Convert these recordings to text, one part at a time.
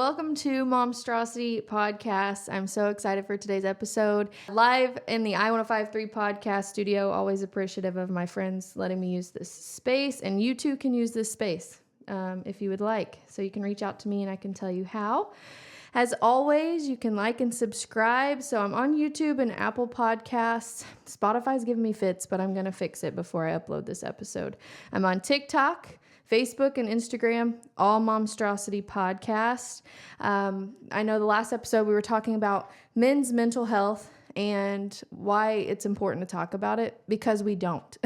welcome to Momstrosity podcast. I'm so excited for today's episode. Live in the I-1053 podcast studio, always appreciative of my friends letting me use this space, and you too can use this space if you would like. So you can reach out to me and I can tell you how. As always, you can like and subscribe. So I'm on YouTube and Apple Podcasts. Spotify's giving me fits, but I'm going to fix it before I upload this episode. I'm on TikTok, Facebook, and Instagram, all Momstrosity Podcast. I know the last episode we were talking about men's mental health and why it's important to talk about it, because we don't.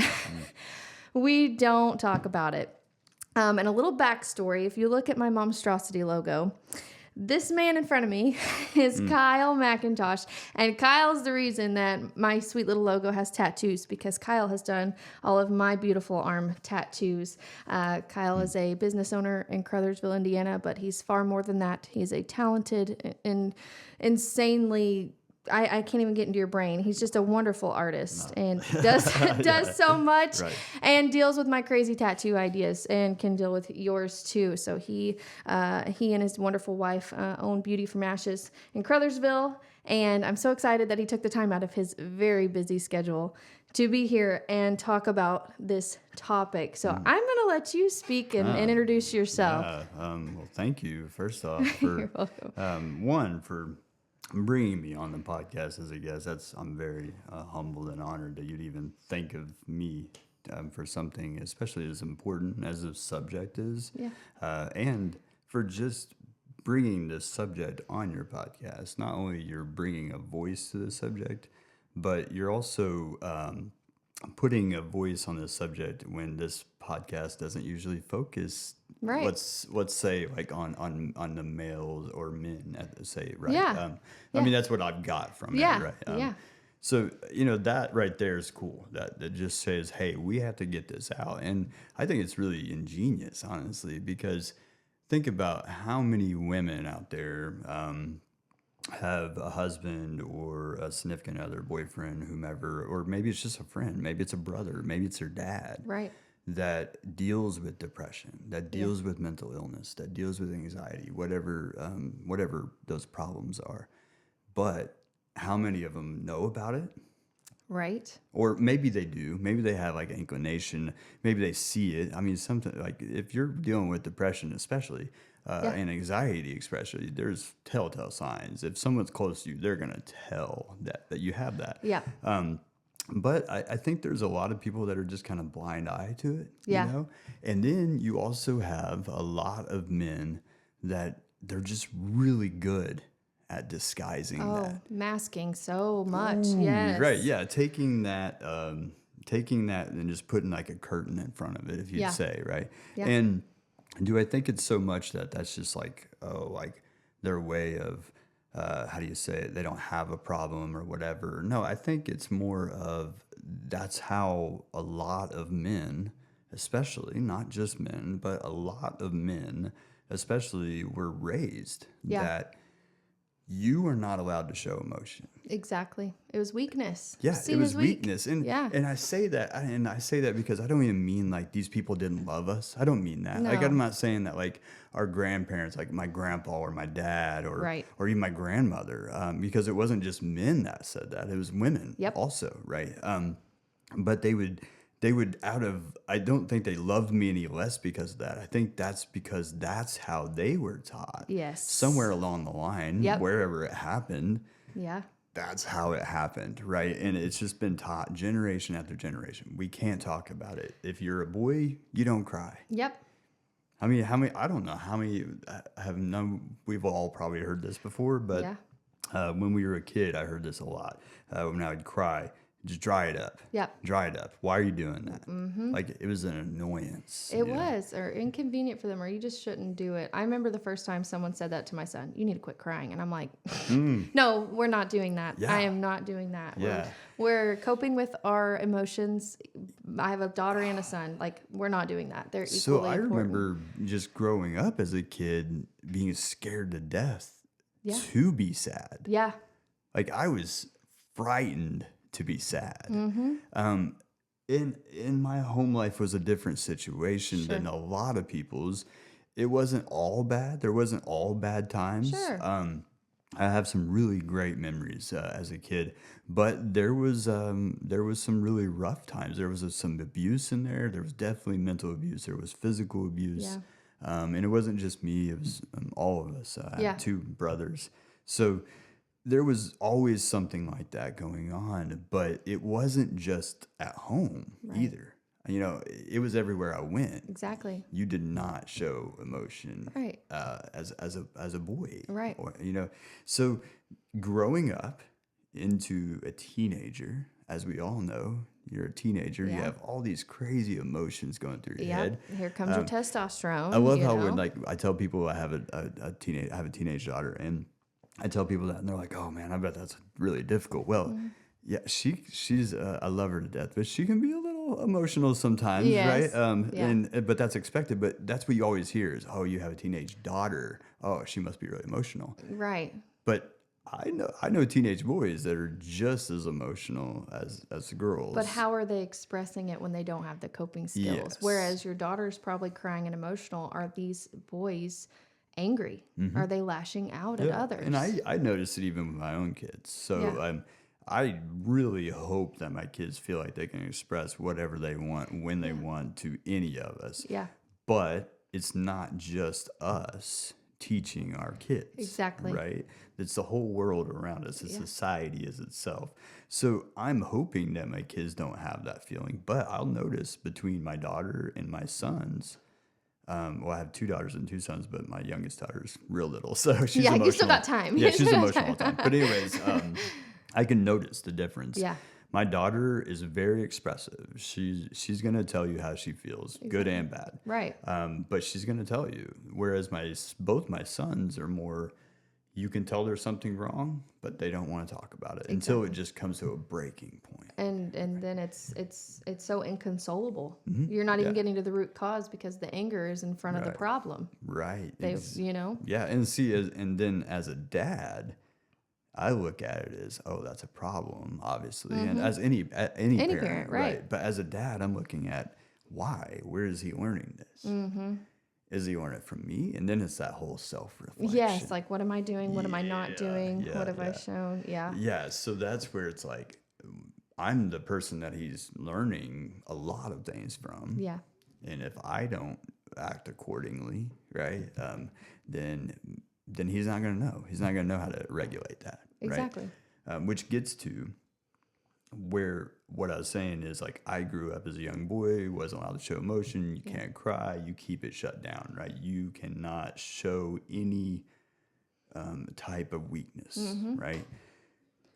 We don't talk about it. And a little backstory, if you look at my Momstrosity logo, this man in front of me is Kyle McIntosh, and Kyle's the reason that my sweet little logo has tattoos, because Kyle has done all of my beautiful arm tattoos. Kyle is a business owner in Crothersville, Indiana, but he's far more than that. He's a talented and insanely... I can't even get into your brain. He's just a wonderful artist and does so much and deals with my crazy tattoo ideas and can deal with yours too. So he and his wonderful wife own Beauty from Ashes in Crothersville. And I'm so excited that he took the time out of his very busy schedule to be here and talk about this topic. So I'm going to let you speak and introduce yourself. Well, thank you, first off, for, You're welcome. for bringing me on the podcast as a guest. I'm very humbled and honored that you'd even think of me for something, especially as important as the subject is. Yeah. And for just bringing this subject on your podcast. Not only you're bringing a voice to the subject, but you're also putting a voice on this subject when this podcast doesn't usually focus. Right. Let's say like on the males or men, say, right? Yeah. I mean, that's what I've got from it, right? Yeah. So, that right there is cool. That just says, hey, we have to get this out. And I think it's really ingenious, honestly, because think about how many women out there have a husband or a significant other, boyfriend, whomever, or maybe it's just a friend, maybe it's a brother, maybe it's their dad. Right. That deals with depression, that deals with mental illness, that deals with anxiety, whatever those problems are. But how many of them know about it? Right. Or maybe they do. Maybe they have like an inclination. Maybe they see it. I mean, something like if you're dealing with depression, especially, and anxiety, especially, there's telltale signs. If someone's close to you, they're gonna tell that you have that. Yeah. But I think there's a lot of people that are just kind of blind eye to it, Yeah. you know? And then you also have a lot of men that they're just really good at disguising that. Masking so much. Ooh, yes. Right, yeah. Taking that and just putting like a curtain in front of it, if you'd say, right? Yeah. And do I think it's so much that that's just like, like their way of, how do you say it? They don't have a problem or whatever. No, I think it's more of that's how a lot of men, especially not just men, but a lot of men, especially, were raised that you are not allowed to show emotion. Exactly. It was weakness. Yeah, Seen it was as weak. weakness. And I say that because I don't even mean like these people didn't love us. I don't mean that. No. Like I'm not saying that like our grandparents, like my grandpa or my dad or even my grandmother, because it wasn't just men that said that. It was women also, right? But they would I don't think they loved me any less because of that. I think that's because that's how they were taught. Yes. Somewhere along the line, wherever it happened. Yeah. That's how it happened, right? And it's just been taught generation after generation. We can't talk about it. If you're a boy, you don't cry. Yep. I mean, I don't know how many have known, we've all probably heard this before, but when we were a kid, I heard this a lot. When I would cry, just dry it up. Yeah. Dry it up. Why are you doing that? Mm-hmm. Like it was an annoyance. It was, or inconvenient for them, or you just shouldn't do it. I remember the first time someone said that to my son, you need to quit crying. And I'm like, no, we're not doing that. Yeah. I am not doing that. Yeah. We're coping with our emotions. I have a daughter and a son. Like, we're not doing that. They're equally important. So I important. remember just growing up as a kid being scared to death to be sad. Yeah. Like I was frightened to be sad. Mm-hmm. In my home life was a different situation than a lot of people's. it wasn't all bad. There wasn't all bad times. Sure. I have some really great memories as a kid, but there was some really rough times. There was some abuse in there. There was definitely mental abuse. There was physical abuse, and it wasn't just me. It was all of us. I have two brothers, so there was always something like that going on. But it wasn't just at home either. You know, it was everywhere I went. Exactly. You did not show emotion, Right. as a boy, Right. Or, you know, so growing up into a teenager, as we all know, you're a teenager. You have all these crazy emotions going through your head. Here comes your testosterone. I love how know? when like I tell people I have a teenage daughter, and I tell people that, and they're like, "Oh man, I bet that's really difficult." Well. Yeah, she's I love her to death, but she can be a little emotional sometimes, Yes. right? But that's expected. But that's what you always hear is, oh, you have a teenage daughter. Oh, she must be really emotional. Right. But I know teenage boys that are just as emotional as girls. But how are they expressing it when they don't have the coping skills? Yes. Whereas your daughter's probably crying and emotional. Are these boys angry? Are they lashing out at others? And I notice it even with my own kids. So I really hope that my kids feel like they can express whatever they want when they want to any of us. Yeah. But it's not just us teaching our kids. Exactly. Right? It's the whole world around us. It's society as itself. So I'm hoping that my kids don't have that feeling. But I'll notice between my daughter and my sons, well, I have 2 daughters and 2 sons, but my youngest daughter's real little. So she's emotional. You still got time. Yeah, she's emotional all the time. But anyways, I can notice the difference. Yeah. My daughter is very expressive. She's gonna tell you how she feels, good and bad. Right. But she's gonna tell you. Whereas both my sons are more, you can tell there's something wrong, but they don't want to talk about it until it just comes to a breaking point. And then it's so inconsolable. You're not even getting to the root cause because the anger is in front of the problem. Right. You know. Yeah, and see, and then as a dad, I look at it as, oh, that's a problem, obviously, and as any parent, right? But as a dad, I'm looking at why. Where is he learning this? Is he learning it from me? And then it's that whole self-reflection. Yes, like what am I doing? What am I not doing? What have I shown? Yeah. Yeah. So that's where it's like, I'm the person that he's learning a lot of things from. Yeah. And if I don't act accordingly, right, then he's not going to know. He's not going to know how to regulate that. Exactly. Right? Which gets to where what I was saying is, like, I grew up as a young boy, wasn't allowed to show emotion. You can't cry. You keep it shut down, right? You cannot show any type of weakness, right?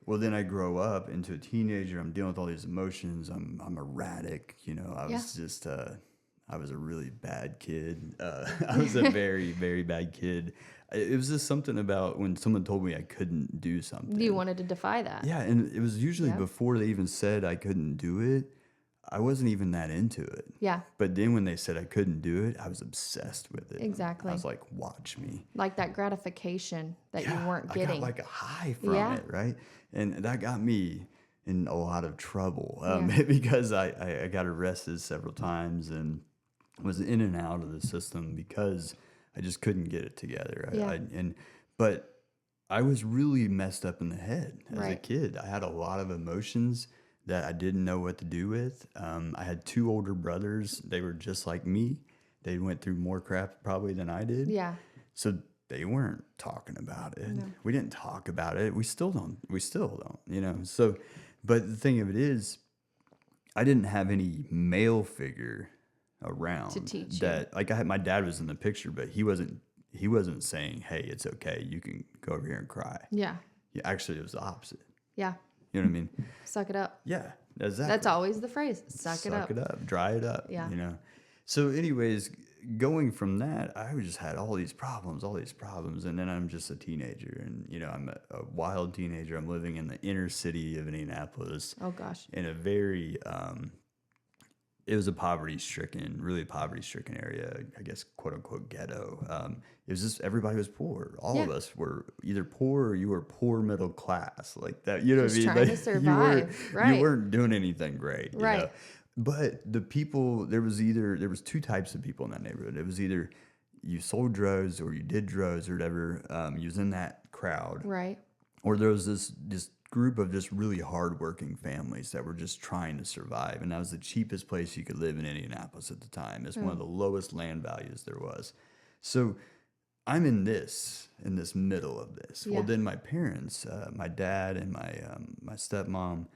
Well, then I grow up into a teenager. I'm dealing with all these emotions. I'm erratic. You know, I was just I was a really bad kid. I was a very, very bad kid. It was just something about when someone told me I couldn't do something. You wanted to defy that. Yeah, and it was usually before they even said I couldn't do it. I wasn't even that into it. Yeah. But then when they said I couldn't do it, I was obsessed with it. Exactly. I was like, watch me. Like that gratification that you weren't getting. I got like a high from it, right? And that got me in a lot of trouble because I got arrested several times and was in and out of the system because I just couldn't get it together. But I was really messed up in the head as a kid. I had a lot of emotions that I didn't know what to do with. I had 2 older brothers. They were just like me. They went through more crap probably than I did. Yeah. So they weren't talking about it. No. We didn't talk about it. We still don't, you know. So, but the thing of it is, I didn't have any male figure around to teach that. You. Like my dad was in the picture, but he wasn't saying, "Hey, it's okay. You can go over here and cry." Yeah. Actually, it was the opposite. Yeah. You know what I mean? Suck it up. Yeah, exactly. That's always the phrase. Suck it up. Suck it up. Dry it up. Yeah. You know. So, anyways, going from that, I just had all these problems, and then I'm just a teenager, and you know, I'm a wild teenager. I'm living in the inner city of Indianapolis. Oh gosh. In a very it was a really poverty-stricken area, I guess, quote-unquote ghetto. It was just, everybody was poor. All of us were either poor or you were poor middle class, like that. You know what I mean? Trying to survive, right. You weren't doing anything great, you right. know? But the people, there was 2 types of people in that neighborhood. It was either you sold drugs or you did drugs or whatever, you was in that crowd, Right. or there was this group of just really hardworking families that were just trying to survive, and that was the cheapest place you could live in Indianapolis at the time. It's one of the lowest land values there was. So I'm in this middle of this. Yeah. Well, then my parents, my dad and my stepmom,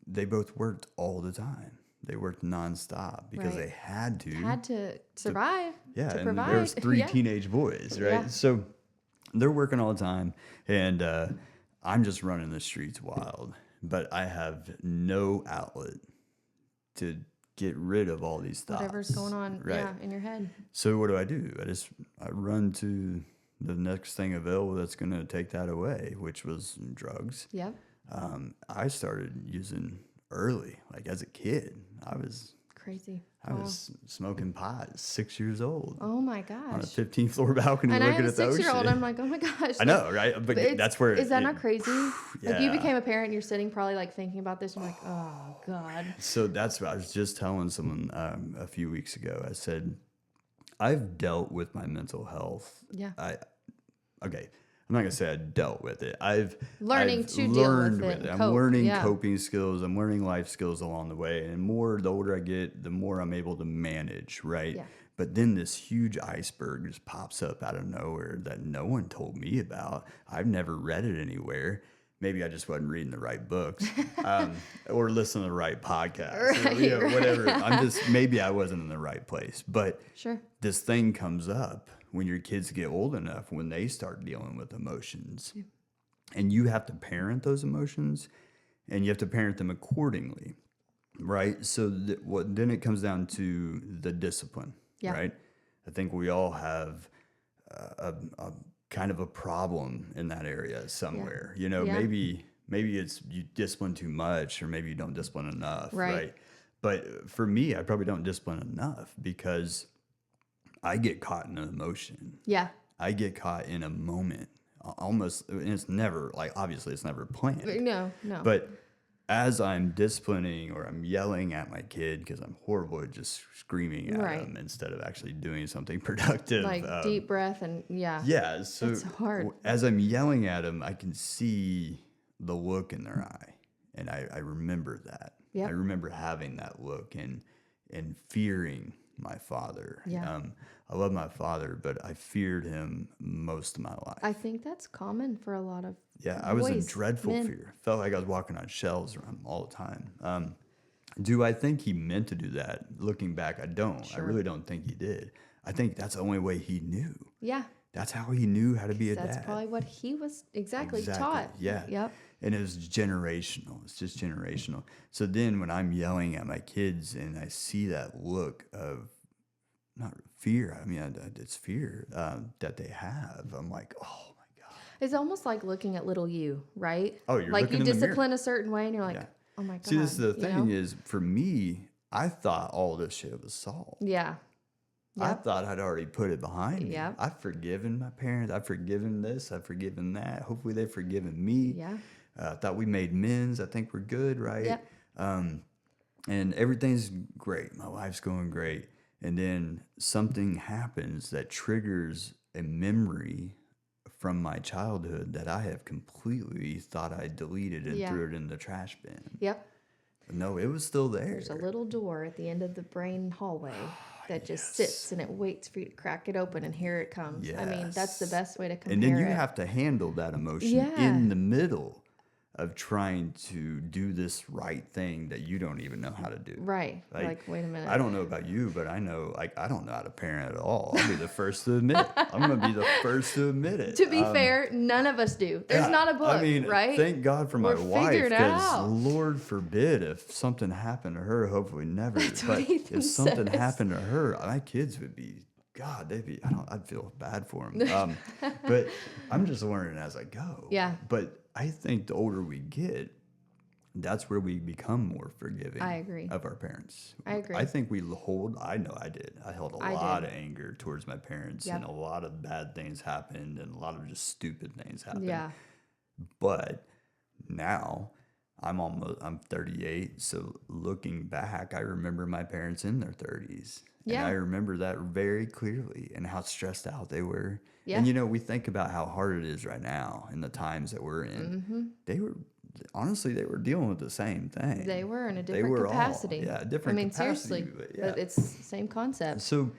they both worked all the time. They worked nonstop because Right. they had to survive. yeah, to and provide. there was 3 Yeah. teenage boys, right? Yeah. So they're working all the time, and I'm just running the streets wild. But I have no outlet to get rid of all these thoughts. Whatever's going on, right? yeah, in your head. So what do? I run to the next thing available that's going to take that away, which was drugs. Yep. I started using early, like as a kid. I was Crazy. smoking pot at 6 years old. Oh my On a gosh. 15th floor balcony And I looking am a at the ocean. 6-year-old. I'm like, oh my gosh. I know, right? But that's where is that not crazy? Like you Yeah. became a parent, and you're sitting probably like thinking about this, and you're like, oh God. So that's what I was just telling someone a few weeks ago. I said, I've dealt with my mental health. Yeah. Okay. I'm not gonna say I dealt with it. I've Learning to deal with it and I'm cope, learning yeah. coping skills. I'm learning life skills along the way. And the older I get, the more I'm able to manage, right? Yeah. But then this huge iceberg just pops up out of nowhere that no one told me about. I've never read it anywhere. Maybe I just wasn't reading the right books, or listening to the right podcast, Right, or whatever. Maybe I wasn't in the right place. But Sure. this thing comes up when your kids get old enough, when they start dealing with emotions. Yeah. And you have to parent those emotions, and you have to parent them accordingly, right? So then it comes down to the discipline, Yeah. right? I think we all have a kind of a problem in that area somewhere. Yeah. Maybe it's you discipline too much, or maybe you don't discipline enough, right? But for me, I probably don't discipline enough because I get caught in an emotion. Yeah. I get caught in a moment. Almost, and it's never, like, obviously it's never planned. No. But as I'm disciplining or I'm yelling at my kid because I'm horrible at just screaming at him instead of actually doing something productive. Like deep breath and Yeah, so it's hard. As I'm yelling at him, I can see the look in their eye. And I remember that. Yep. I remember having that look and fearing my father. Yeah. I love my father, but I feared him most of my life. I think that's common for a lot of I was in boys, dreadful men. fear. Felt like I was walking on shells around him all the time. Do I think he meant to do that? Looking back, I don't. Sure. I really don't think he did. I think that's the only way he knew. Yeah. That's how he knew how to be a dad. That's probably what he was exactly taught. Yeah. Yep. And it was generational. It's just generational. So then when I'm yelling at my kids and I see that look of not fear, I mean, it's fear that they have, I'm like, oh my God. It's almost like looking at little you, right? Oh, you're like looking you in the mirror. discipline a certain way and you're like, Yeah. oh my God. See, this is the you thing know? is, for me, I thought all this shit was solved. Yeah. I Yep. thought I'd already put it behind me. Yep. I've forgiven my parents. I've forgiven this. I've forgiven that. Hopefully they've forgiven me. Yeah. I thought we made amends. I think we're good, right? Yep. And everything's great. My life's going great. And then something happens that triggers a memory from my childhood that I have completely thought I deleted and Yeah. threw it in the trash bin. Yep. But no, it was still there. There's a little door at the end of the brain hallway that just sits and it waits for you to crack it open and here it comes. I mean, that's the best way to compare And then you it. have to handle that emotion Yeah. in the middle of trying to do this right thing that you don't even know how to do. Right. Like, wait a minute. I don't know about you, but I know, like, I don't know how to parent at all. I'll be the first to admit it. I'm going to be the first to admit it. To be fair, none of us do. There's not a book, I mean, right? thank God for my We're wife, figuring it because out. Lord forbid if something happened to her, hopefully never. That's but what Ethan if something says. happened to her, my kids would be, God, I'd feel bad for them. But I'm just learning as I go. Yeah. But I think the older we get, that's where we become more forgiving. I agree. Of our parents. I agree. I think I know I did. I held a I lot did. of anger towards my parents, Yep. and a lot of bad things happened, and a lot of just stupid things happened. Yeah. But now I'm 38, so looking back, I remember my parents in their 30s. And Yeah. I remember that very clearly and how stressed out they were. Yeah. And, you know, we think about how hard it is right now in the times that we're in. They were, honestly, they were dealing with the same thing. They were in a They different were capacity. all, yeah, different capacity. Seriously, But yeah. it's the same concept. So,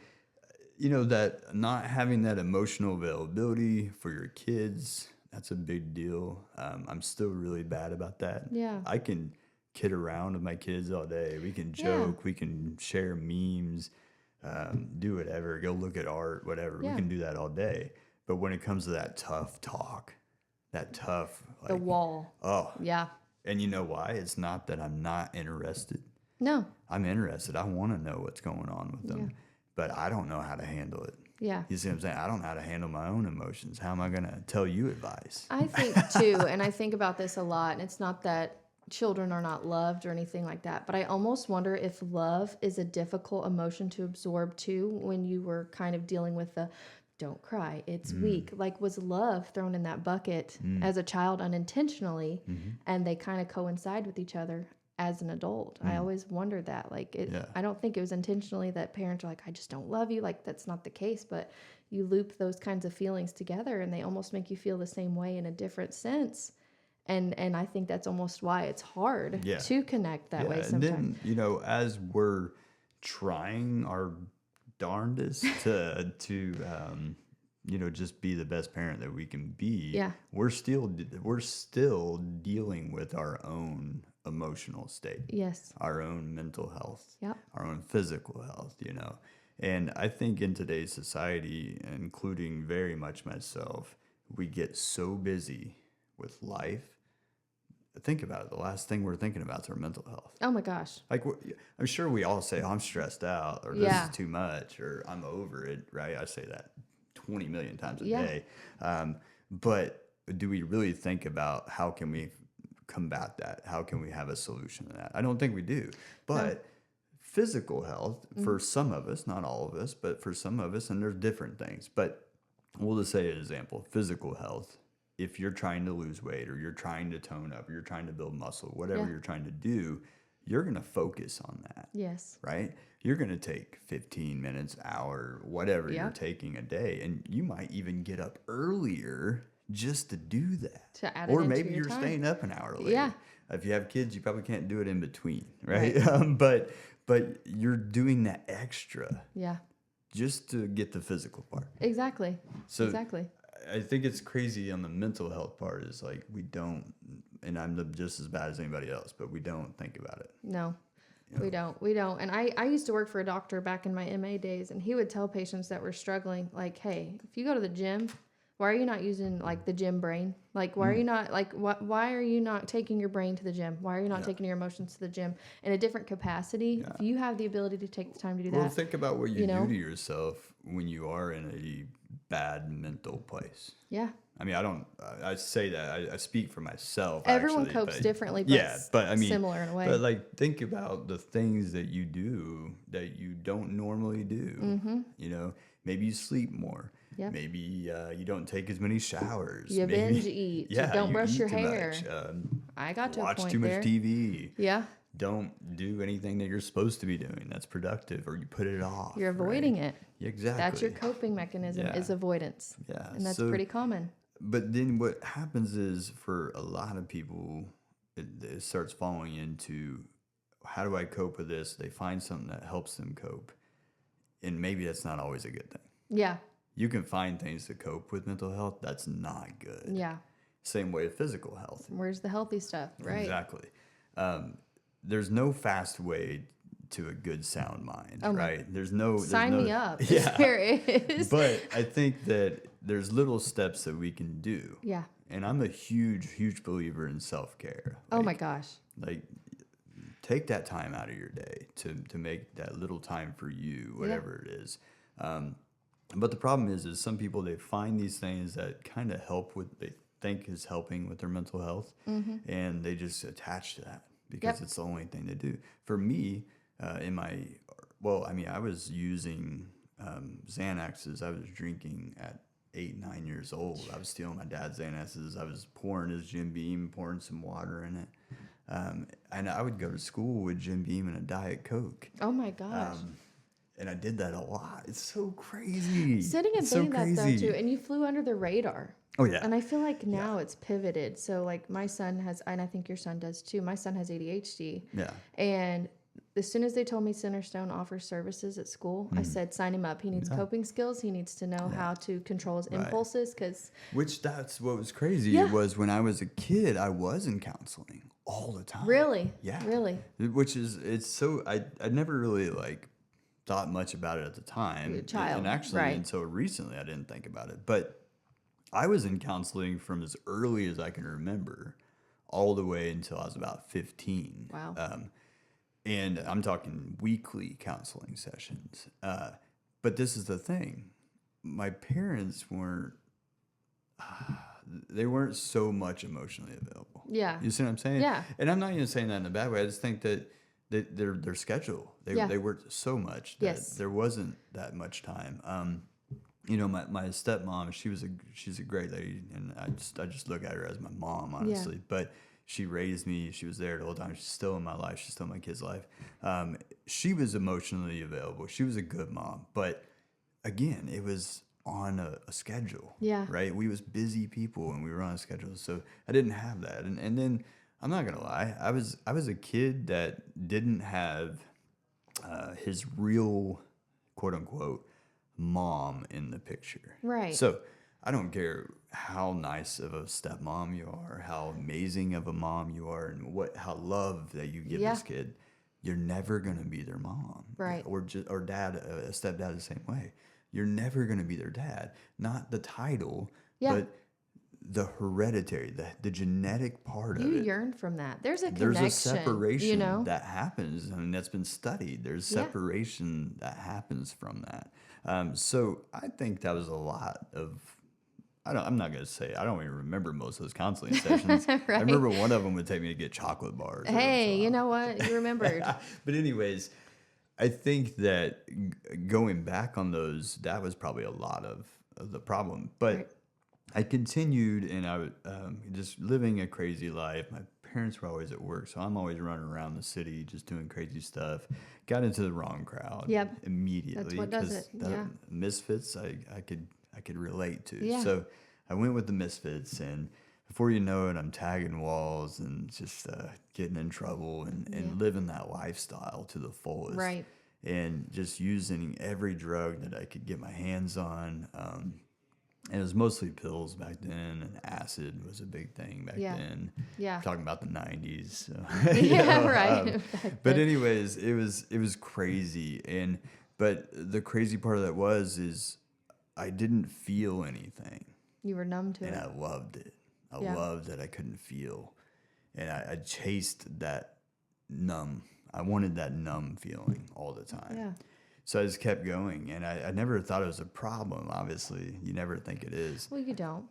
you know, that not having that emotional availability for your kids, that's a big deal. I'm still really bad about that. Yeah. I can kid around with my kids all day. We can joke. We can share memes, do whatever, go look at art, whatever. Yeah. We can do that all day. But when it comes to that tough talk, that tough, like, The wall. oh, Yeah. and you know why? It's not that I'm not interested. No. I'm interested. I want to know what's going on with them, but I don't know how to handle it. Yeah. You see what I'm saying? I don't know how to handle my own emotions. How am I going to tell you advice? I think too, and I think about this a lot, and it's not that children are not loved or anything like that, but I almost wonder if love is a difficult emotion to absorb too when you were kind of dealing with the don't cry, it's weak. Like, was love thrown in that bucket as a child unintentionally, and they kind of coincide with each other as an adult? I always wondered that. Like, I don't think it was intentionally that parents are like, I just don't love you. Like, that's not the case, but you loop those kinds of feelings together and they almost make you feel the same way in a different sense. And I think that's almost why it's hard to connect that way sometimes. And then, you know, as we're trying our darndest to you know, just be the best parent that we can be, we're still dealing with our own emotional state. Yes. Our own mental health. Yep. Our own physical health, you know. And I think in today's society, including very much myself, we get so busy with life. Think about it. The last thing we're thinking about is our mental health. Oh my gosh. Like, I'm sure we all say, I'm stressed out, or this is too much, or I'm over it, right? I say that 20 million times a day. But do we really think about how can we combat that? How can we have a solution to that? I don't think we do. But physical health, for some of us, not all of us, but for some of us, and there's different things. But we'll just say an example, physical health. If you're trying to lose weight, or you're trying to tone up, or you're trying to build muscle, whatever you're trying to do, you're going to focus on that. Yes. Right? You're going to take 15 minutes, hour, whatever you're taking a day. And you might even get up earlier just to do that. To add it or into maybe your you're time. Staying up an hour later. Yeah. If you have kids, you probably can't do it in between, right? But you're doing that extra. Yeah. Just to get the physical part. Exactly. So exactly. I think it's crazy on the mental health part is like we don't, and I'm just as bad as anybody else, but we don't think about it. No, we don't. And I used to work for a doctor back in my MA days, and he would tell patients that were struggling, like, hey, if you go to the gym, why are you not using like the gym brain? Like, why are you not like, why are you not taking your brain to the gym? Why are you not taking your emotions to the gym in a different capacity? If you have the ability to take the time to do that. Well, think about what you do to yourself when you are in a bad mental place. Yeah. I mean, I say that, I speak for myself. Everyone actually, copes differently, but I mean, similar in a way. But like, think about the things that you do that you don't normally do. Mm-hmm. You know, maybe you sleep more. Yep. Maybe you don't take as many showers. You binge eat. Yeah, you don't brush your hair. I got to a point watch too much TV. Yeah. Don't do anything that you're supposed to be doing that's productive, or you put it off. You're avoiding it. Exactly. That's your coping mechanism is avoidance. Yeah. And that's pretty common. But then what happens is for a lot of people, it starts falling into, how do I cope with this? They find something that helps them cope. And maybe that's not always a good thing. Yeah. You can find things to cope with mental health. That's not good. Yeah. Same way with physical health. Where's the healthy stuff, right? Exactly. There's no fast way to a good sound mind, right? There's no... Sign me up. Yeah. There is. But I think that there's little steps that we can do. Yeah. And I'm a huge, huge believer in self-care. Oh my gosh. Like, take that time out of your day to make that little time for you, whatever it is. But the problem is some people, they find these things that kind of help with, they think is helping with their mental health, and they just attach to that because it's the only thing they do. For me, I was using Xanaxes. I was drinking at 8, 9 years old. I was stealing my dad's Xanaxes. I was pouring his Jim Beam, pouring some water in it. And I would go to school with Jim Beam and a Diet Coke. Oh my gosh. And I did that a lot. It's so crazy. Sitting and it's so thinking that though crazy. too, and you flew under the radar. Oh yeah. And I feel like now it's pivoted. So like my son has, and I think your son does too. My son has ADHD. Yeah. And as soon as they told me Centerstone offers services at school, I said, sign him up. He needs coping skills. He needs to know how to control his impulses. Which that's what was crazy. It was when I was a kid, I was in counseling all the time. Really? Yeah. Really? Which is, it's so, I never really like thought much about it at the time. You're a child. And actually until recently, I didn't think about it. But I was in counseling from as early as I can remember all the way until I was about 15. Wow. And I'm talking weekly counseling sessions. But this is the thing. My parents weren't, they weren't so much emotionally available. Yeah. You see what I'm saying? Yeah. And I'm not even saying that in a bad way. I just think that their schedule, they worked so much that there wasn't that much time. You know, my stepmom, she's a great lady, and I just look at her as my mom, honestly. But she raised me. She was there the whole time. She's still in my life. She's still in my kid's life. She was emotionally available. She was a good mom. But again, it was on a schedule. Yeah. Right? We was busy people, and we were on a schedule. So I didn't have that. And then I'm not gonna lie, I was a kid that didn't have his real quote unquote mom in the picture. Right. So I don't care how nice of a stepmom you are, how amazing of a mom you are, and how love that you give this kid, you're never gonna be their mom. Right. Or dad, a stepdad the same way. You're never gonna be their dad. Not the title, but the hereditary, the genetic part of it. You yearn from that. There's a connection. There's a separation you know? that happens. I mean, that's been studied. There's separation that happens from that. So I think that was a lot of. I'm not gonna say. I don't even remember most of those counseling sessions. I remember one of them would take me to get chocolate bars. Hey, you know what? You remembered. But anyways, I think that going back on those, that was probably a lot of the problem. But I continued, and I was just living a crazy life. My parents were always at work, so I'm always running around the city just doing crazy stuff. Got into the wrong crowd immediately. That's what does it. Misfits, I could relate to. Yeah. So I went with the Misfits, and before you know it, I'm tagging walls and just getting in trouble and living that lifestyle to the fullest. Right. And just using every drug that I could get my hands on. And it was mostly pills back then, and acid was a big thing back then. Yeah. Talking about the 90s. So, right. But anyways, it was crazy. But the crazy part of that is I didn't feel anything. You were numb to it. And I loved it. I loved that I couldn't feel. And I chased that numb. I wanted that numb feeling all the time. Yeah. So I just kept going, and I never thought it was a problem, obviously. You never think it is. Well, you don't.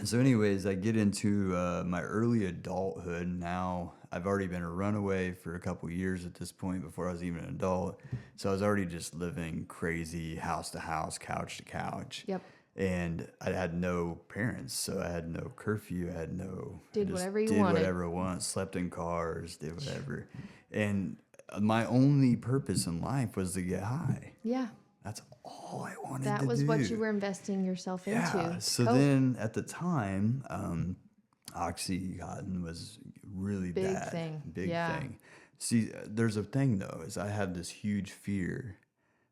So anyways, I get into my early adulthood. Now I've already been a runaway for a couple years at this point before I was even an adult. So I was already just living crazy house to house, couch to couch. Yep. And I had no parents, so I had no curfew. I had no... Did whatever you wanted. wanted. Did whatever I wanted. Slept in cars, did whatever. And my only purpose in life was to get high. Yeah. That's all I wanted to do. That was what you were investing yourself into. So then at the time, Oxycontin was really big bad. Thing. Big thing. See, there's a thing though, is I had this huge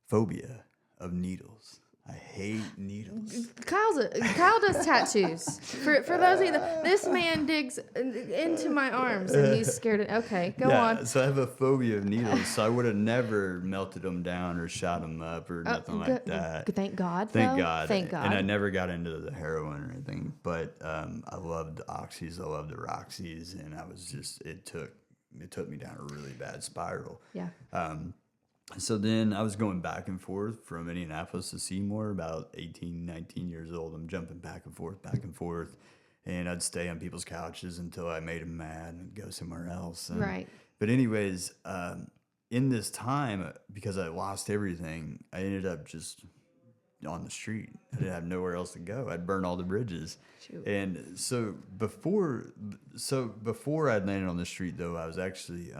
phobia of needles. I hate needles. Kyle does tattoos. For those of you this man digs into my arms and he's scared of. Okay, go on. So I have a phobia of needles. So I would have never melted them down or shot them up or nothing like that. Thank God. Thank God. And I never got into the heroin or anything. But I loved the oxys. I loved the Roxys, and I was just it took me down a really bad spiral. Yeah. So then I was going back and forth from Indianapolis to Seymour, about 18, 19 years old. I'm jumping back and forth. And I'd stay on people's couches until I made them mad and go somewhere else. Right. But anyways, in this time, because I lost everything, I ended up just on the street. I didn't have nowhere else to go. I'd burn all the bridges. Shoot. And so before I landed on the street, though, I was actually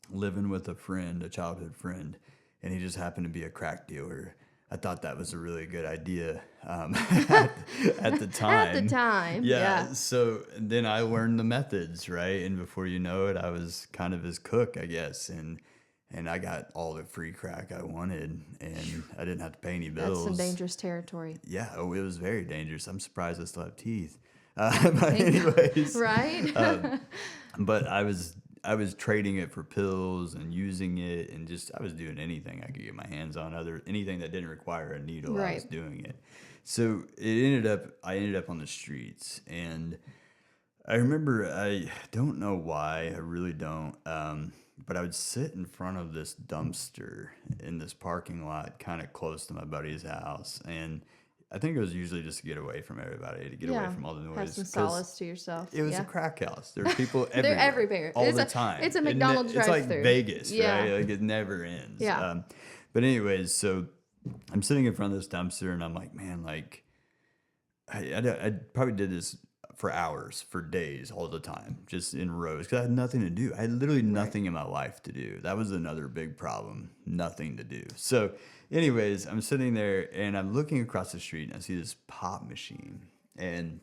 living with a friend, a childhood friend, and he just happened to be a crack dealer. I thought that was a really good idea at the time. At the time, yeah. So then I learned the methods, right? And before you know it, I was kind of his cook, I guess. And I got all the free crack I wanted, and I didn't have to pay any bills. That's some dangerous territory. Yeah, it was very dangerous. I'm surprised I still have teeth. But anyways, right? But I was trading it for pills and using it, and just I was doing anything I could get my hands on, anything that didn't require a needle. Right. I was doing it. So I ended up on the streets, and I remember, I don't know why, I really don't, but I would sit in front of this dumpster in this parking lot kind of close to my buddy's house, and I think it was usually just to get away from everybody, to get away from all the noise. Have some solace to yourself. It was a crack house. There were people everywhere. They're everywhere. All the time. It's a McDonald's drive-through. It's like Vegas, right? Like it never ends. Yeah. But anyways, so I'm sitting in front of this dumpster, and I'm like, man, like, I probably did this for hours, for days, all the time, just in rows, because I had nothing to do. I had literally nothing in my life to do. That was another big problem, nothing to do. So anyways, I'm sitting there, and I'm looking across the street, and I see this pop machine. And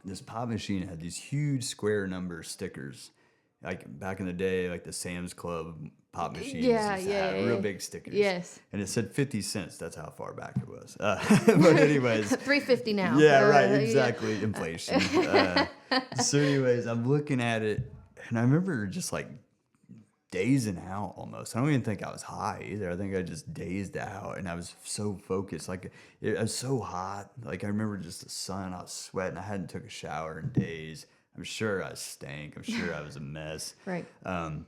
this pop machine had these huge square number stickers. Like back in the day, like the Sam's Club pop machines. Real big stickers. Yes. And it said 50 cents. That's how far back it was. But anyways. $3.50 now. Yeah, right. Exactly. Inflation. So anyways, I'm looking at it, and I remember just like dazing out almost. I don't even think I was high either. I think I just dazed out, and I was so focused. Like it was so hot. Like I remember just the sun. I was sweating. I hadn't took a shower in days. I'm sure I stank. I'm sure I was a mess. Right. And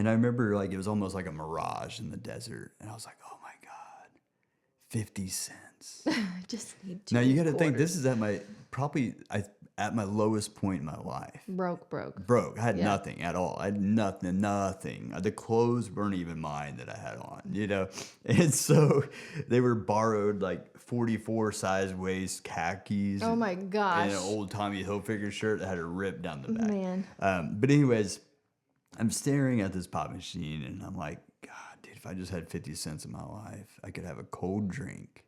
I remember like it was almost like a mirage in the desert, and I was like, oh my God, 50 cents. I just need to. Now you got to think, this is at my at my lowest point in my life. Broke. I had nothing at all. I had nothing. The clothes weren't even mine that I had on, you know? And so they were borrowed, like 44 size waist khakis. Oh my gosh. And an old Tommy Hilfiger shirt that had a rip down the back. Man. But anyways, I'm staring at this pop machine, and I'm like, God, dude, if I just had 50 cents in my life, I could have a cold drink.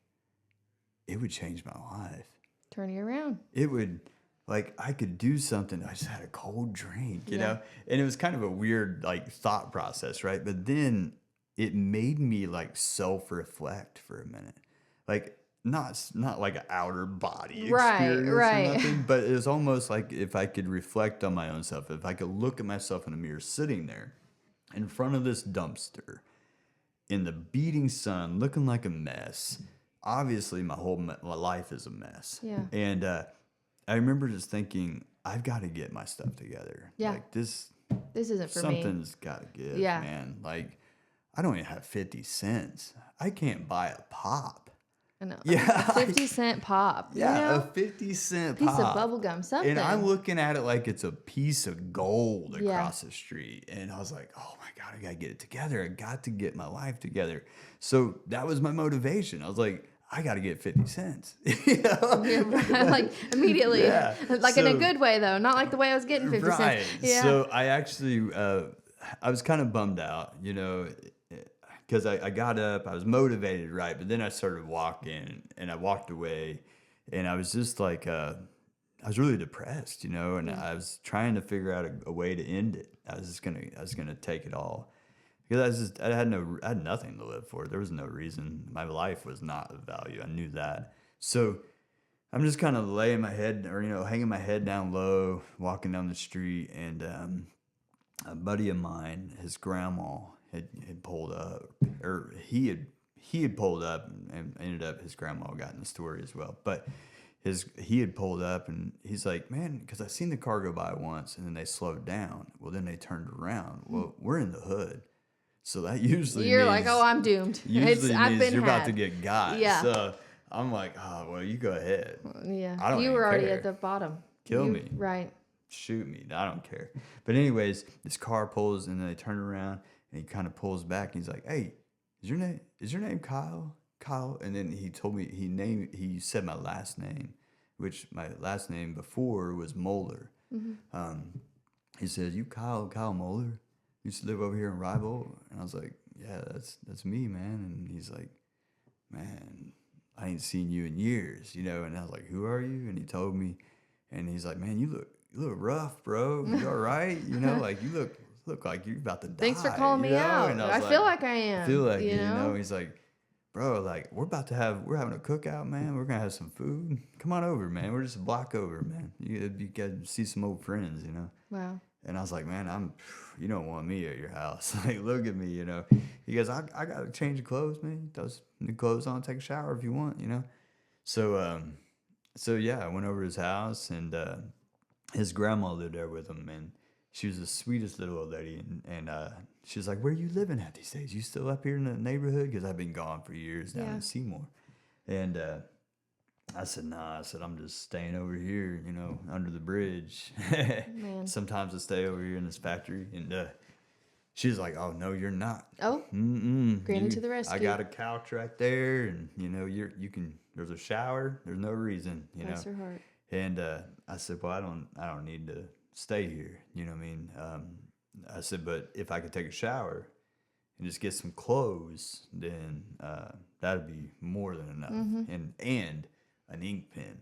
It would change my life. Turn you around. It would... Like, I could do something. I just had a cold drink, you know? And it was kind of a weird, like, thought process, right? But then it made me, like, self-reflect for a minute. Like, not like an outer body experience or nothing, but it was almost like if I could reflect on my own self, if I could look at myself in a mirror sitting there in front of this dumpster in the beating sun, looking like a mess. Obviously, my life is a mess. Yeah. And, I remember just thinking, I've got to get my stuff together. Yeah. Like this isn't for me. Something's got to give, man. Like, I don't even have 50 cents. I can't buy a pop. I know. Yeah. A 50-cent pop. Yeah, you know? a 50-cent piece pop. of bubble gum, something. And I'm looking at it like it's a piece of gold across the street. And I was like, oh my God, I got to get it together. I got to get my life together. So that was my motivation. I was like, I got to get 50 cents. You know? Like immediately. Yeah. Like in a good way, though. Not like the way I was getting 50 cents. Yeah. So I actually, I was kind of bummed out, you know, because I got up, I was motivated, right? But then I started walking, and I walked away, and I was just like, I was really depressed, you know, and I was trying to figure out a way to end it. I was gonna take it all. Because I had nothing to live for. There was no reason. My life was not of value. I knew that. So I'm just kind of laying my head, or, you know, hanging my head down low, walking down the street, and a buddy of mine, his grandma had pulled up, or he had pulled up, and ended up his grandma got in the story as well. But he had pulled up, and he's like, man, because I seen the car go by once, and then they slowed down. Well, then they turned around. Well, we're in the hood. So that usually you're means, like, oh, I'm doomed. Usually I've means been you're had. about to get got. Yeah. So I'm like, oh, well, you go ahead. Yeah. I don't you even were already care. at the bottom. Kill me. Right. Shoot me. I don't care. But anyways, this car pulls, and then they turn around, and he kind of pulls back, and he's like, hey, is your name Kyle? Kyle. And then he told me, he said my last name, which my last name before was Moeller. He said, you Kyle Moeller? You used to live over here in Rival? And I was like, yeah, that's me, man. And he's like, man, I ain't seen you in years, you know? And I was like, who are you? And he told me, and he's like, man, you look rough, bro. You all right? You know, like you look like you're about to die. Thanks for calling me out. And I feel like I am. I feel like you know? He's like, bro, like we're having a cookout, man. We're gonna have some food. Come on over, man. We're just a block over, man. You got to see some old friends, you know. Wow. And I was like, man, you don't want me at your house. Like, look at me, you know. He goes, I got to change of clothes, man. Those new clothes on, take a shower if you want, you know. So yeah, I went over to his house, and his grandma lived there with him, and she was the sweetest little old lady. And she was like, where are you living at these days? You still up here in the neighborhood? Because I've been gone for years down in Seymour. And I said, nah. I said, I'm just staying over here, you know, under the bridge. Man. Sometimes I stay over here in this factory. And she's like, oh, no, you're not. Oh, Granny to the rescue. I got a couch right there. And, you know, there's a shower. There's no reason, you Bless know. her heart. And I said, well, I don't need to stay here. You know what I mean? I said, but if I could take a shower and just get some clothes, then that'd be more than enough. And an ink pen.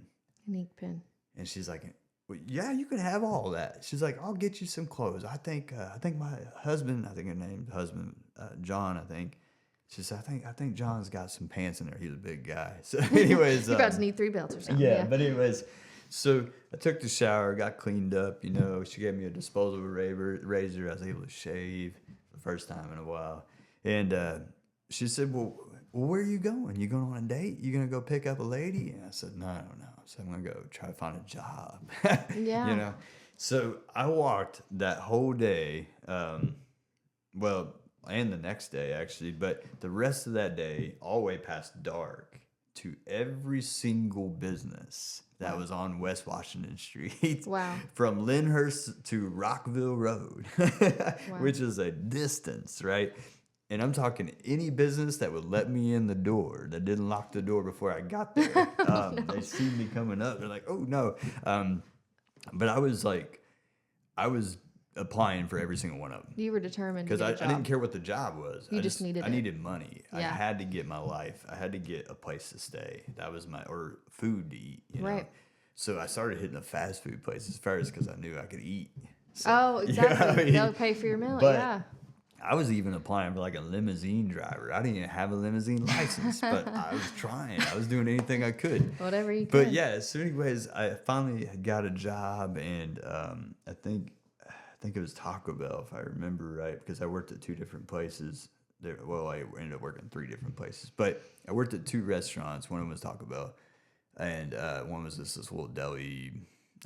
An ink pen. And she's like, well, yeah, you can have all that. She's like, I'll get you some clothes. I think my husband, I think her name, John, I think. She said, I think John's got some pants in there. He's a big guy. So anyways. You're about to need 3 belts or something. Yeah, but anyways. So I took the shower, got cleaned up, you know. She gave me a disposable razor. I was able to shave for the first time in a while. And she said, well, where are you going? You going on a date? You going to go pick up a lady? And I said, no. I said, I'm going to go try to find a job. Yeah. You know? So I walked that whole day, and the next day, actually. But the rest of that day, all the way past dark, to every single business that was on West Washington Street. Wow. From Lyndhurst to Rockville Road, which is a distance, right? And I'm talking any business that would let me in the door, that didn't lock the door before I got there. They see me coming up. They're like, oh, no. But I was applying for every single one of them. You were determined because I didn't care what the job was. I needed money. Yeah. I had to get my life. I had to get a place to stay. That was or food to eat. You know? Right. So I started hitting the fast food places first because I knew I could eat. So, exactly. You know what I mean? They'll pay for your meal. But yeah. I was even applying for like a limousine driver. I didn't even have a limousine license, but I was trying. I was doing anything I could. Whatever you could. But yeah, so anyways, I finally got a job, and I think it was Taco Bell, if I remember right, because I worked at 2 different places. I ended up working 3 different places, but I worked at 2 restaurants. One of them was Taco Bell, and one was this little deli,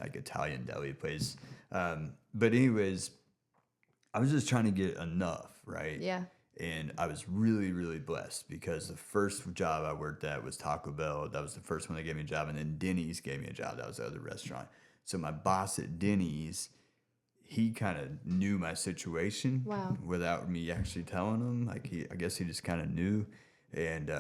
like Italian deli place. But anyways, I was just trying to get enough, right? Yeah. And I was really, really blessed because the first job I worked at was Taco Bell. That was the first one that gave me a job, and then Denny's gave me a job. That was the other restaurant. So my boss at Denny's, he kind of knew my situation. Wow. Without me actually telling him. Like I guess he just kind of knew, and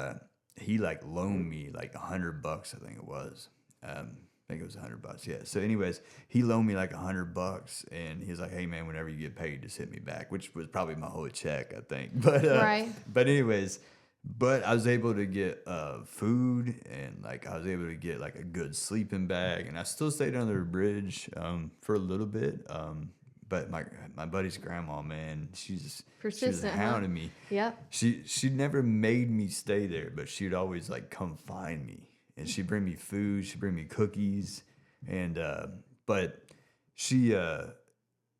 he like loaned me like $100, I think it was. I think it was $100. Yeah. So anyways, he loaned me like $100, and he's like, "Hey man, whenever you get paid, just hit me back," which was probably my whole check, I think. But right. But anyways. But I was able to get food, and like I was able to get like a good sleeping bag, and I still stayed under the bridge for a little bit. But my buddy's grandma, man, she was hounding me. Yep. She never made me stay there, but she'd always like come find me, and she'd bring me food, she'd bring me cookies, and but she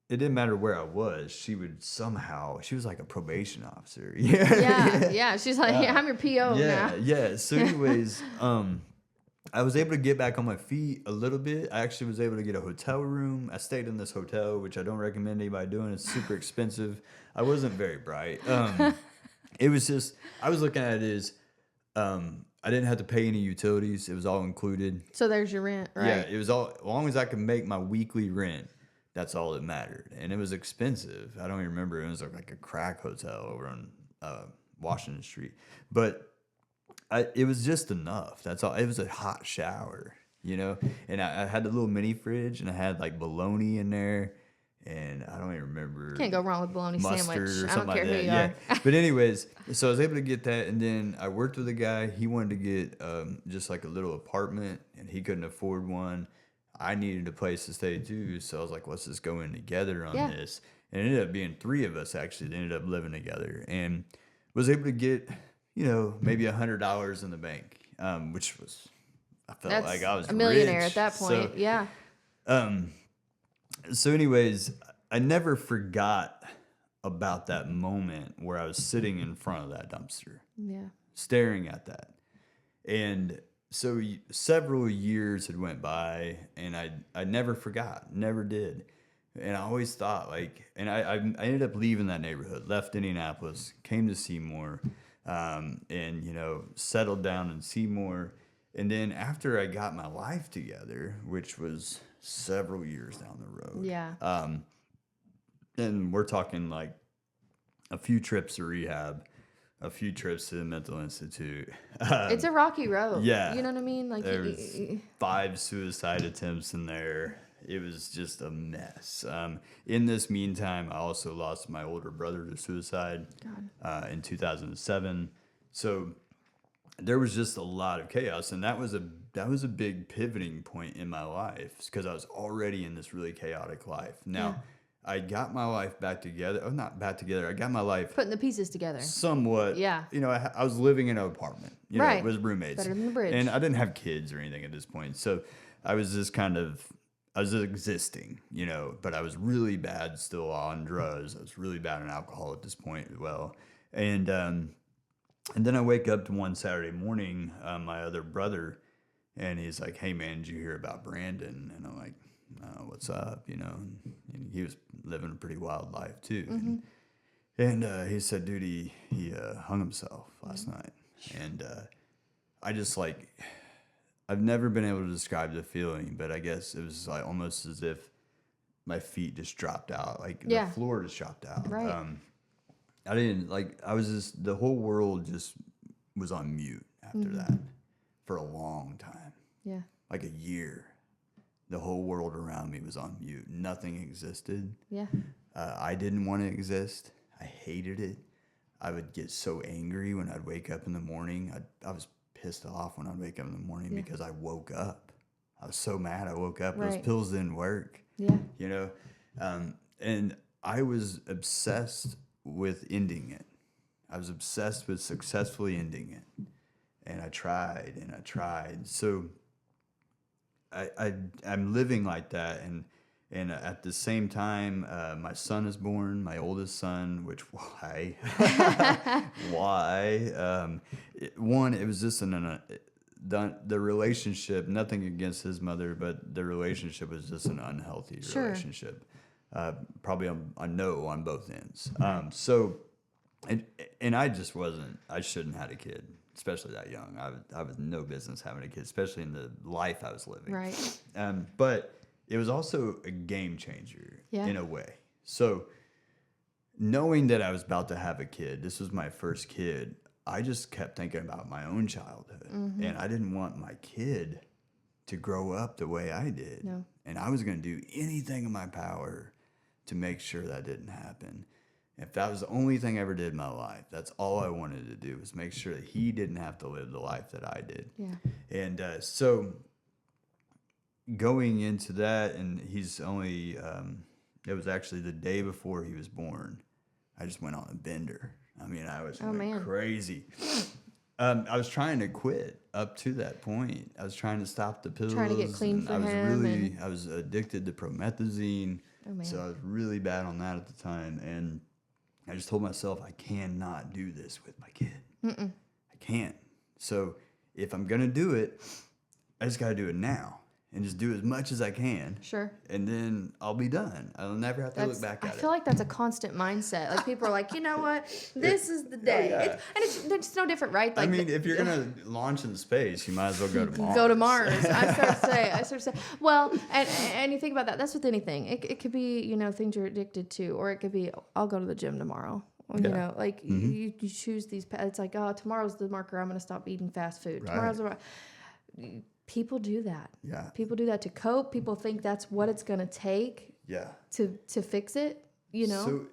it didn't matter where I was. She was like a probation officer. Yeah. She's like, I'm your PO now. Yeah. So anyways, I was able to get back on my feet a little bit. I actually was able to get a hotel room. I stayed in this hotel, which I don't recommend anybody doing. It's super expensive. I wasn't very bright. It was just, I was looking at it as, I didn't have to pay any utilities. It was all included. So there's your rent, right? Yeah, it was all, as long as I could make my weekly rent, that's all that mattered. And it was expensive. I don't even remember. It was like a crack hotel over on Washington Street. But it was just enough. That's all. It was a hot shower, and I had the little mini fridge, and I had like bologna in there, and I don't even remember. Can't go wrong with bologna mustard sandwich. or something I don't care like who that. you Yeah. are. But anyways, so I was able to get that, and then I worked with a guy. He wanted to get just like a little apartment, and he couldn't afford one. I needed a place to stay too, so I was like, let's just go in together on this. And it ended up being 3 of us actually that ended up living together, and was able to get maybe $100 in the bank, which was, I felt like I was a millionaire rich. at that point. So anyways, I never forgot about that moment where I was sitting in front of that dumpster, staring at that. And so several years had went by, and I never forgot, never did. And I always thought and I ended up leaving that neighborhood, left Indianapolis, came to Seymour, and settled down in Seymour. And then after I got my life together, which was several years down the road, and we're talking like a few trips to rehab, a few trips to the mental institute. It's a rocky road. Yeah. You know what I mean? Like there was 5 suicide attempts in there. It was just a mess. In this meantime, I also lost my older brother to suicide in 2007. So there was just a lot of chaos, and that was a big pivoting point in my life because I was already in this really chaotic life. Now, I got my life back together. Oh, not back together. I got my life putting the pieces together. Somewhat. Yeah. I was living in an apartment. With roommates. Better than the bridge. And I didn't have kids or anything at this point, so I was just I was existing, but I was really bad still on drugs. I was really bad on alcohol at this point as well. And then I wake up to one Saturday morning, my other brother, and he's like, "Hey man, did you hear about Brandon?" And I'm like, "What's up?" And he was living a pretty wild life too. Mm-hmm. And he said, "Dude, he hung himself last night." And I just I've never been able to describe the feeling, but I guess it was like almost as if my feet just dropped out, the floor just dropped out. Right. I didn't I was just, the whole world just was on mute after that for a long time. Yeah. Like a year. The whole world around me was on mute. Nothing existed. Yeah. I didn't want to exist. I hated it. I would get so angry when I'd wake up in the morning. I was pissed off when I'd wake up in the morning because I woke up. I was so mad I woke up. Those pills didn't work. Yeah. And I was obsessed with ending it. I was obsessed with successfully ending it. And I tried and I tried. So I'm living like that, and at the same time, my son is born, my oldest son. Which why? Why? One, it was just the relationship. Nothing against his mother, but the relationship was just an unhealthy relationship. Probably a no on both ends. So, and I just wasn't. I shouldn't have had a kid, especially that young. I was no business having a kid, especially in the life I was living. Right. But it was also a game changer in a way. So knowing that I was about to have a kid, this was my first kid, I just kept thinking about my own childhood. Mm-hmm. And I didn't want my kid to grow up the way I did. No. And I was going to do anything in my power to make sure that didn't happen. If that was the only thing I ever did in my life, that's all I wanted to do, was make sure that he didn't have to live the life that I did. Yeah. And so going into that, and he's only, it was actually the day before he was born, I just went on a bender. I mean, I was crazy. I was trying to quit up to that point. I was trying to stop the pills. Trying to get clean for him. I was addicted to promethazine. So I was really bad on that at the time. And I just told myself, I cannot do this with my kid. I can't. So if I'm going to do it, I just got to do it now. And just do as much as I can. Sure. And then I'll be done. I'll never have to look back at it. I feel like that's a constant mindset. Like people are like, you know what? This is the day. Yeah. It's no different, right? Like, I mean, if you're going to launch in space, you might as well go to Mars. Go to Mars. I start to say. Well, and you think about that. That's with anything. It could be, things you're addicted to. Or it could be, I'll go to the gym tomorrow. You know, like you choose these. It's like, oh, tomorrow's the marker. I'm going to stop eating fast food. Right. People do that. Yeah. People do that to cope. People think that's what it's going to take. Yeah. To fix it. You know. So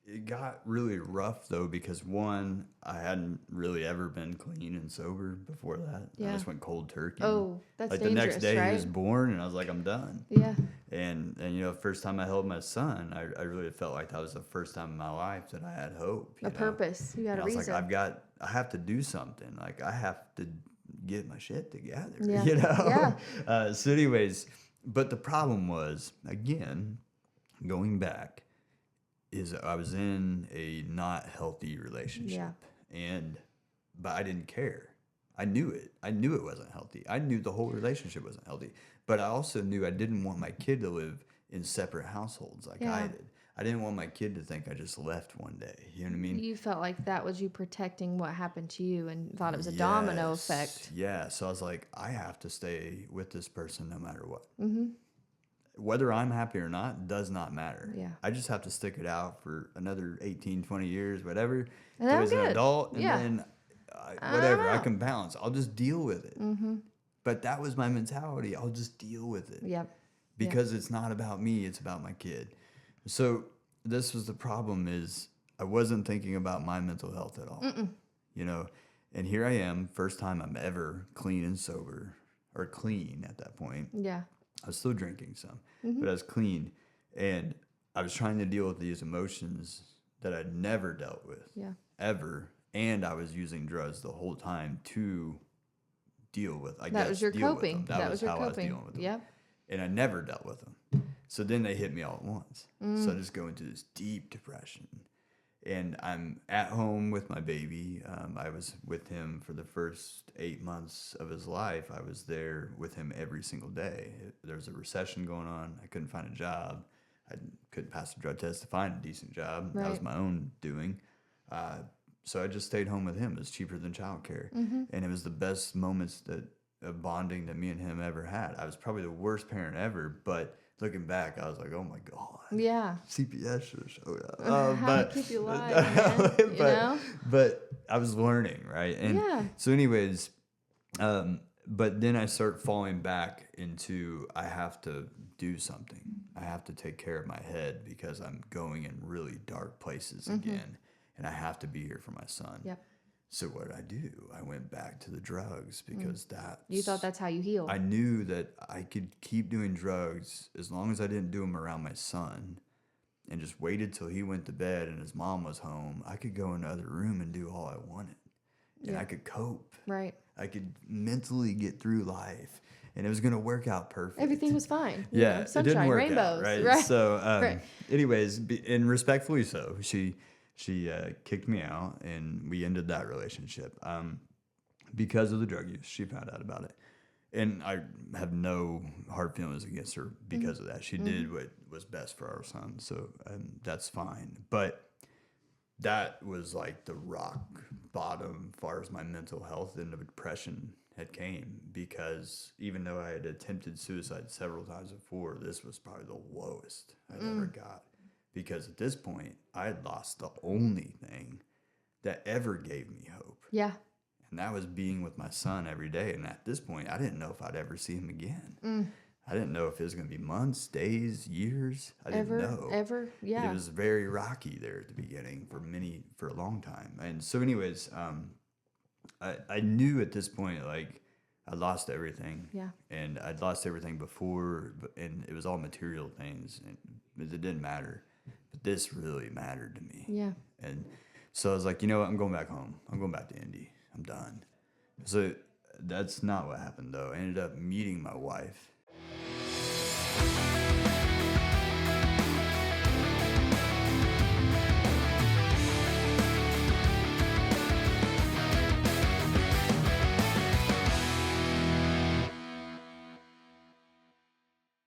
it got really rough though, because one, I hadn't really ever been clean and sober before that. Yeah. I just went cold turkey. Oh, that's like dangerous, the next day right? he was born, and I was like, I'm done. Yeah. And you know, first time I held my son, I really felt like that was the first time in my life that I had hope. A purpose. You had a reason. I was like, I have to do something. Like I have to get my shit together. Yeah. You know. Yeah. So, anyways, but the problem was, again, going back, is I was in a not healthy relationship, but I didn't care. I knew it. I knew it wasn't healthy. I knew the whole relationship wasn't healthy, but I also knew I didn't want my kid to live in separate households like I did. I didn't want my kid to think I just left one day. You know what I mean? You felt like that was you protecting what happened to you and thought it was a domino effect. Yeah. So I was like, I have to stay with this person no matter what. Mm-hmm. Whether I'm happy or not does not matter. Yeah. I just have to stick it out for another 18, 20 years, whatever. And I'm as an good. adult, and then whatever, I out. can balance. I'll just deal with it. Mm-hmm. But that was my mentality. I'll just deal with it. Yep. Because it's not about me, it's about my kid. So this was the problem, is I wasn't thinking about my mental health at all. You know, and here I am, first time I'm ever clean and sober, or clean at that point. Yeah. I was still drinking some, but I was clean, and I was trying to deal with these emotions that I'd never dealt with, ever, and I was using drugs the whole time to deal with. That was your coping. That was your how coping. I was dealing with them. Yep. And I never dealt with them. So then they hit me all at once. So I just go into this deep depression. And I'm at home with my baby. I was with him for the first 8 months of his life. I was there with him every single day. There was a recession going on. I couldn't find a job. I couldn't pass the drug test to find a decent job. Right. That was my own doing. So I just stayed home with him. It was cheaper than childcare. And it was the best moments of bonding that me and him ever had. I was probably the worst parent ever, but looking back, I was like, oh my God. Yeah. CPS should have showed up. How to keep you alive, man, you know? But I was learning, right? And so anyways, but then I start falling back into, I have to do something. I have to take care of my head because I'm going in really dark places again. And I have to be here for my son. Yep. So what did I do? I went back to the drugs because You thought that's how you healed. I knew that I could keep doing drugs as long as I didn't do them around my son, and just waited till he went to bed and his mom was home. I could go in the other room and do all I wanted, and I could cope. Right. I could mentally get through life, and it was going to work out perfect. Everything was fine. Yeah, Sunshine, it didn't work rainbows. out, right? So, Right. anyways, and respectfully so, she kicked me out, and we ended that relationship because of the drug use. She found out about it, and I have no hard feelings against her because of that. She did what was best for our son, so that's fine. But that was like the rock bottom as far as my mental health, and the depression had came, because even though I had attempted suicide several times before, this was probably the lowest I'd ever got. Because at this point, I had lost the only thing that ever gave me hope. Yeah. And that was being with my son every day. And at this point, I didn't know if I'd ever see him again. I didn't know if it was going to be months, days, years. I didn't know. Ever? Yeah. It was very rocky there at the beginning for a long time. And so anyways, I knew at this point, like, I lost everything. Yeah. And I'd lost everything before, and it was all material things. And it didn't matter. But this really mattered to me. Yeah. And so I was like, you know what? I'm going back home. I'm going back to Indy. I'm done. So that's not what happened, though. I ended up meeting my wife